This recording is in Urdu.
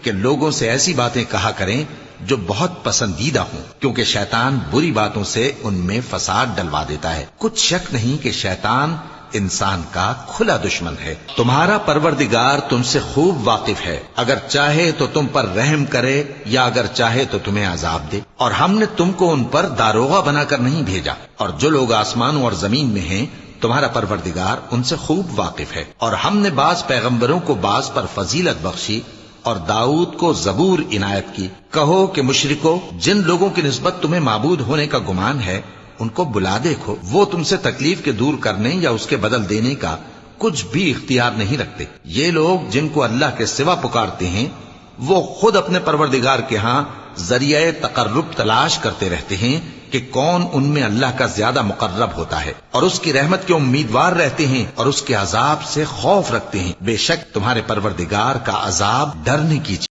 کہ لوگوں سے ایسی باتیں کہا کریں جو بہت پسندیدہ ہوں، کیونکہ شیطان بری باتوں سے ان میں فساد ڈلوا دیتا ہے۔ کچھ شک نہیں کہ شیطان انسان کا کھلا دشمن ہے۔ تمہارا پروردگار تم سے خوب واقف ہے، اگر چاہے تو تم پر رحم کرے یا اگر چاہے تو تمہیں عذاب دے۔ اور ہم نے تم کو ان پر داروغہ بنا کر نہیں بھیجا، اور جو لوگ آسمانوں اور زمین میں ہیں تمہارا پروردگار ان سے خوب واقف ہے۔ اور ہم نے بعض پیغمبروں کو بعض پر فضیلت بخشی اور داؤد کو زبور عنایت کی۔ کہو کہ مشرکو، جن لوگوں کی نسبت تمہیں معبود ہونے کا گمان ہے ان کو بلا دیکھو، وہ تم سے تکلیف کے دور کرنے یا اس کے بدل دینے کا کچھ بھی اختیار نہیں رکھتے۔ یہ لوگ جن کو اللہ کے سوا پکارتے ہیں وہ خود اپنے پروردگار کے ہاں ذریعہ تقرب تلاش کرتے رہتے ہیں کہ کون ان میں اللہ کا زیادہ مقرب ہوتا ہے، اور اس کی رحمت کے امیدوار رہتے ہیں اور اس کے عذاب سے خوف رکھتے ہیں۔ بے شک تمہارے پروردگار کا عذاب ڈرنے کی